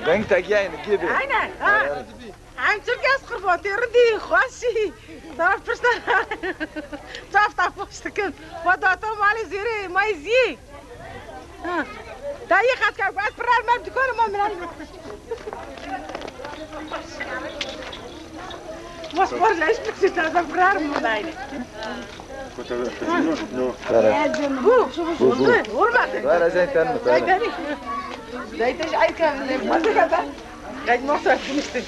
بنك تاجي نجيبه عينك عين تركي أسخر فوتي ردي خوشي تعرف بشتا تعرف بشتكن وداتو مالي زيري ما يزي دايي خدك بعد فرار ما بتكون ما من ما صبر ليش بتسيت هذا فرار ما دايني كنت نو بو شوفوا ولا زي تن زي تج اي كان ما تكذا قاعد ما صار مشتي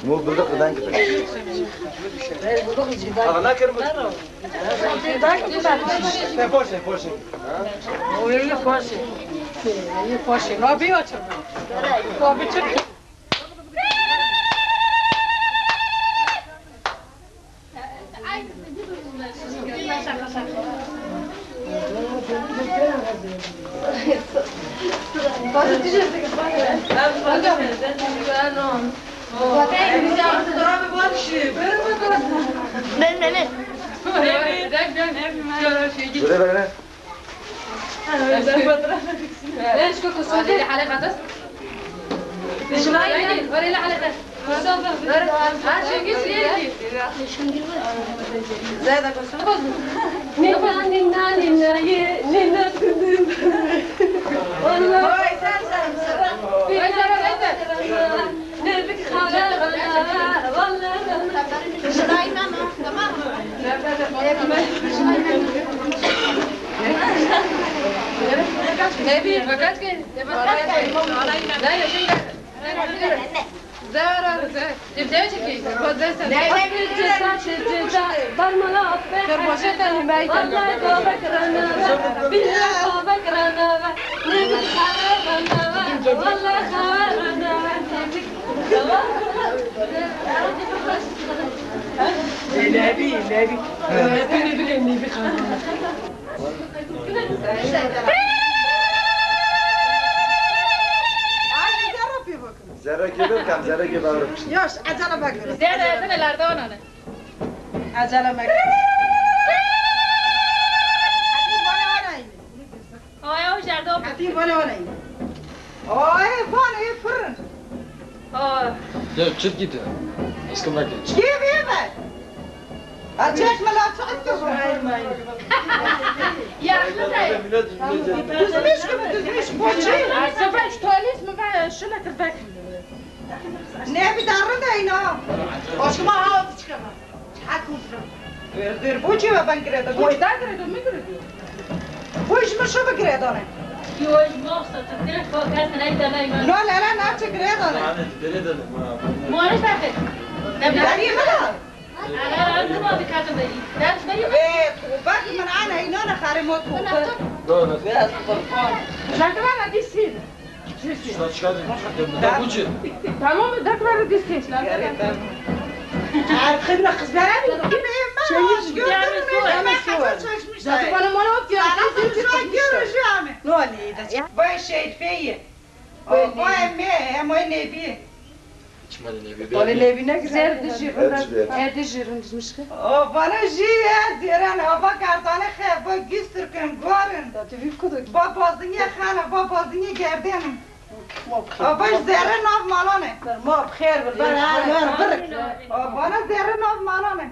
مو بالضبط دانك انا كرمت فوشي فوشي ويلي فوشي فوشي نو بيوتر نو بيوتر ليش كنت صوتي حلقة ليش ما يعني وري له حلقة عشان كيسيرتي زايدة كوسو نينا نينا نينا نينا والله هاي نبيك خلاص والله شراي ماما تمام نبي فكرت لا يا شيخ زارا تبدأ شكلي لا برملا كربوشة الماي والله بكرنا بالله بكرنا نبي خارنا والله خارنا نبي نبي خارنا زرا كبر كم زرا كبر ياش عجلة بكر زيادة سنة لاردون أنا عجلة بكر هاي جردوب عتيب ولا فانا يفرن يا تشد جدا اسكم باكل كيف يبا أجاش ملا تعطوا يا أخي تزميش كم تزميش بوشي عسفاش توليس ما بعد شلة البكر نبي دارنا هنا وش ما هاو تشكما حكم دير بوشي ما بنكريدا بوي داكريدا ميكريدا بوش ما شو بكريدا أنا يوش مقصد تدرك فوقات نايدا نايما لا ناتش كريدا أنا مو أنا بعرف داري ملا أنا ما بكاتب بري دارش بري إيه وباك من أنا هنا أنا خارج موت لا فيها طرفان لا كمان دي سين شو تشكل ده بوجه تمام ده كمان دي سين عارف خدنا خزاني شيء ده انا ما نوقف يا نولي ده باي شيء فيه باي ما نبي ولا نبي نكسر دجيرون مش فانا جي ديران افكرت انا خايف بجسر كم قارن بابا الدنيا خانه بابا الدنيا جاردين باش زيرن نوف مالانه ما بخير بالبرك فانا زيرن نوف مالانه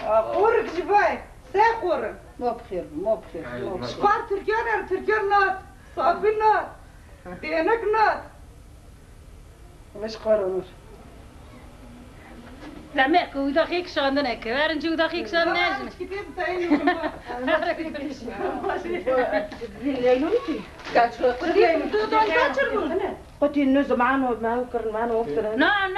قورك جباي ساقور ما بخير شبار تركيان نات صابين نات دينك نات مش قرر لا ماكو ودقيق شاندنك وارن جو دقيق شاندناجن كتاب تاينو ليلونتي قاعد شو قلت النوز معانا ما هو كرن معانا وقت نعم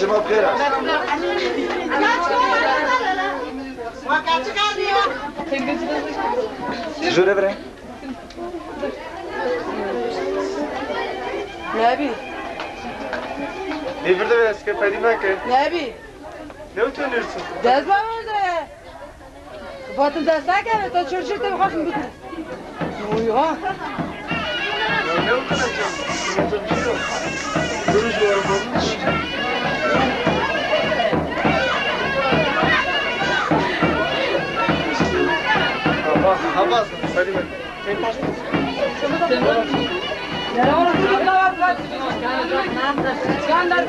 Açıma bkhir. Şöyle bre. Nebi. Ne burada be eski Fadime ki? Nebi. Ne utanıyorsun? Dezme öldüre. Batın destek evet o çocuk da bakın bütün. Uyuyor. Ya ne utanacağım? Utanacak bir şey yok. Duruş var olmuş. Habas, Fadime. Tek baş mısın? Ne olur ki ne var? Skandal.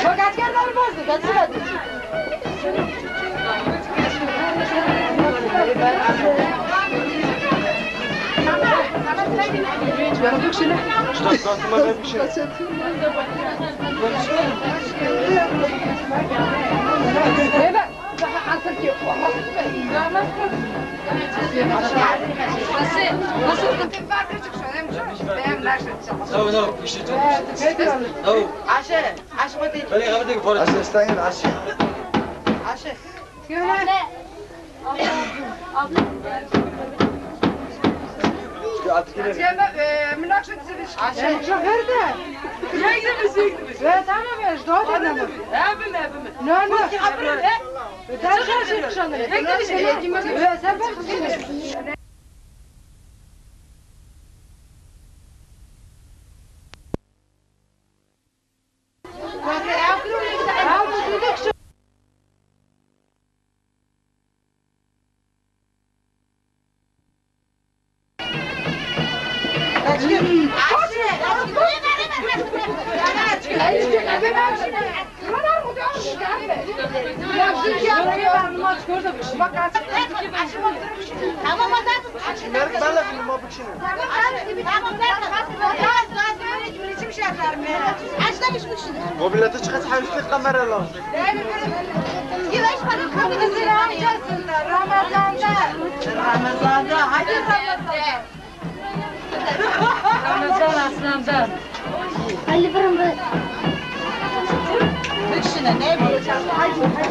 Bak askerler bozdu. Kaçırdı. Gördük şimdi. Çırak aklıma ben bir şey. Evet. Asıl ki. No, işte No. Aşe, aşe mı değil? Beni kapatın ki polis. Aşağı isteyin aşağı. Aşe. Artık yine. Aşe. Çok nerede? Ve tamam ya, doğru da mı? Ne ne? Sen şaşır şanı. Ve sen bak. Mobilete çıkart hafiflik kamera lazım. Ramazan'da, hadi Ramazan'da. Ramazan aslandan. Ali Bırımbı. Bıkşına ne bu?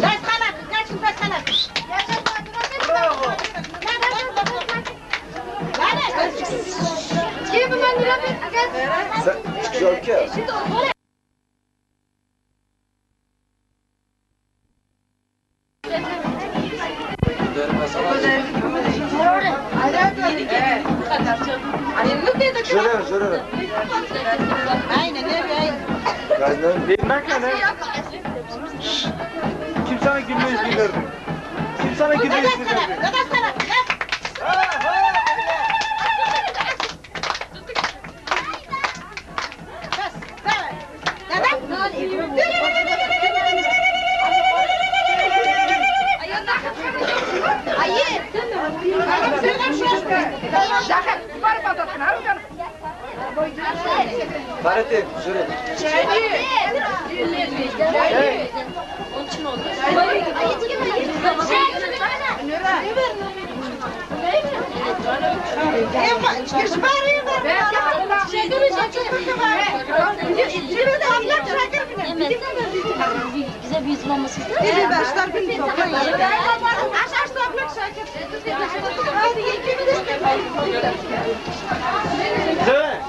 Kaç kanat, kaç kanat. Bravo. Kim bu mandira bir? Joker. Şöyle. Aynen öyle. Gazdan. Bilmem ki ne? Kim sana gülme izni verdi? Kim sana gülme izni verdi? Parete. Şöyle. Onun için oldu. Bize bir izin olmasın. Zöğe.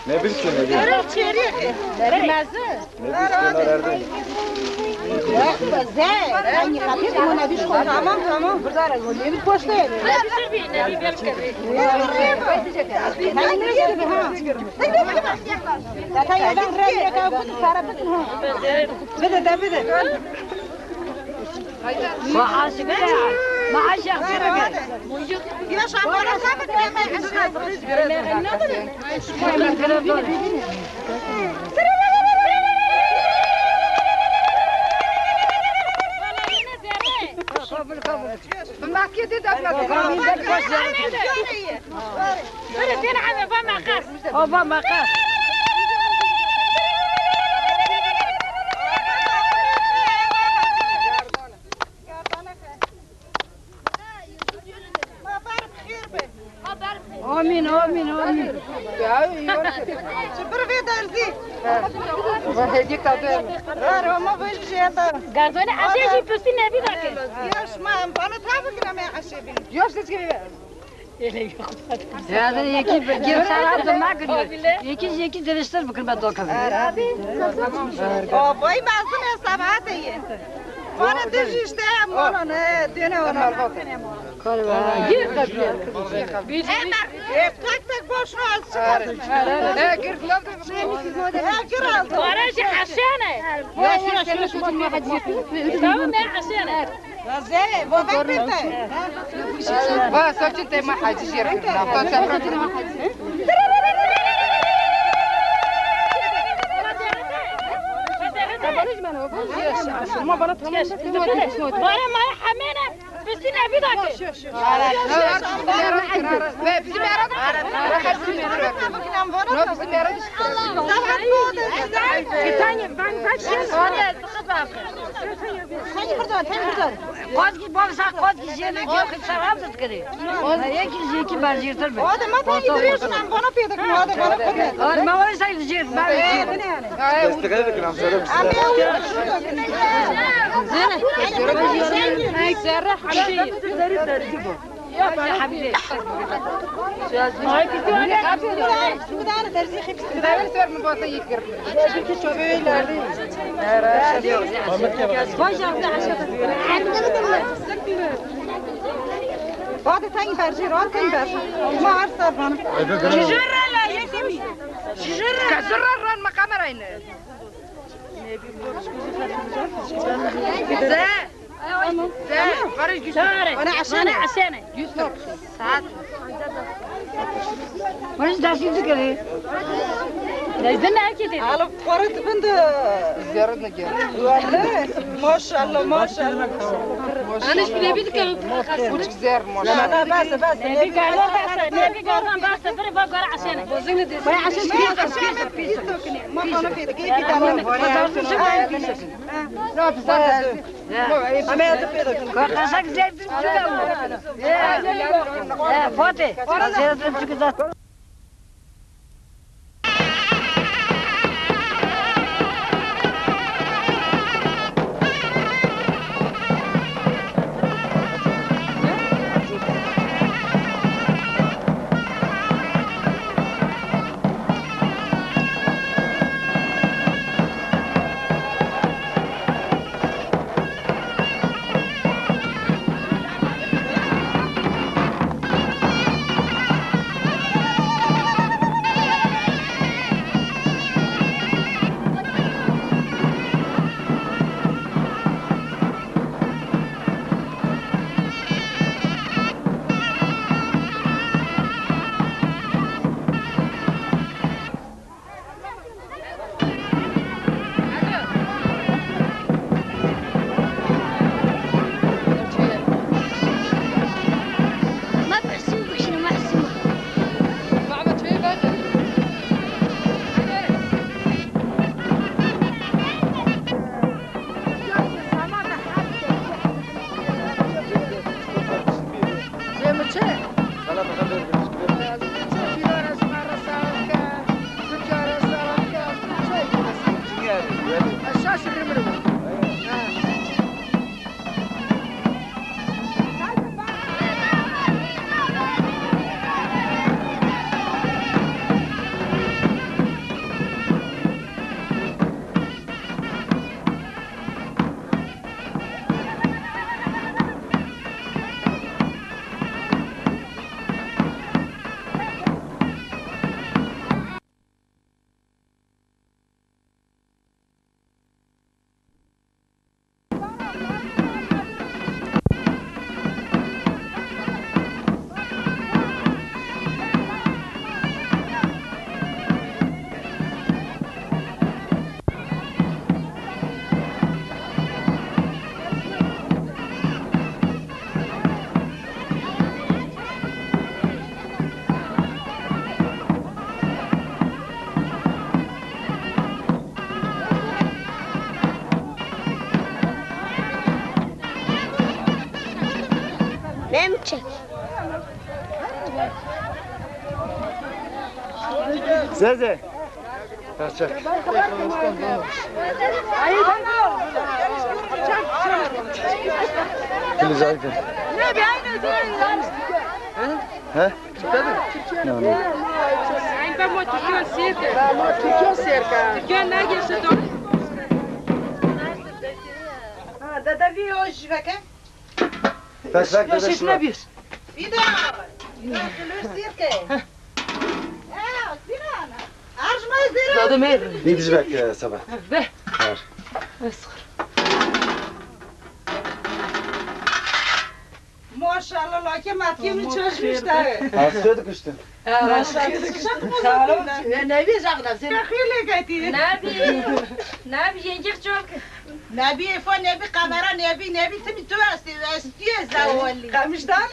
Ne bilsin ne bilsin. Tamam tamam. آمین آمین آمین. شبر بیدار زی. هدیه کادم. ما باش جدا. گردن عشقی پستی نبیده که. یاش من بنا تابگیرم عشقی. یاش دیگه Yani iki sarardım makul. İki derişler bakın ben dokam. O boy mazlum sabahat iyi. Bana düş işte aman döne ona. Gir tabii. Tak tak boşuna az çıkar. gir kulağım Gir al. وراش حسانة تمام يا حسانة زي بابا بنت. بس صوتي ما حاجة شيرك وانا ما حمينا بس نبيدك يا حبيبي بعد تاني برجي راد تاني برجي ما عارف طبعا شجرة لا يكتبي شجرة كسر الرن ما كاميرين أنا عشانة يوسف ساعات Polis dersi çıkarıyor. لازمنا أكيد على قرط بنت زيارتنا كده والله ما شاء الله ما شاء الله أنا إيش بنبي ذكر وش زير ما شاء الله لا بس نبي قالوا نبي قالوا بس فري بقول عشانة ما عشان ما كنا في كيف لا تصدق ما يدفيدك Kasak zeytin çıkıyor. Fatih. Zeytin çıkıyor. خلاص خبر زازا Kaçak. Filiz Aydın. Ne bir aynı ödüyoruz. He? Não, não. Ainda muito cerca. Muito cerca. Que não é isso do. Ah, da vi hoje, vai cá. Bak dede şuna. Bir de. Cerca. Sinana. Arjmay zira. Dadım er. Bir bizi bek sabah. Be. Var. Maşallah ki matkimin çalışmışlar. Asıyorduk işte. Ne bir zağda sen. Kahile gati. Ne bir yengek çok. Ne bir fon ne bir kamera ne bir timi tu istiyor zavallı. Kamıştan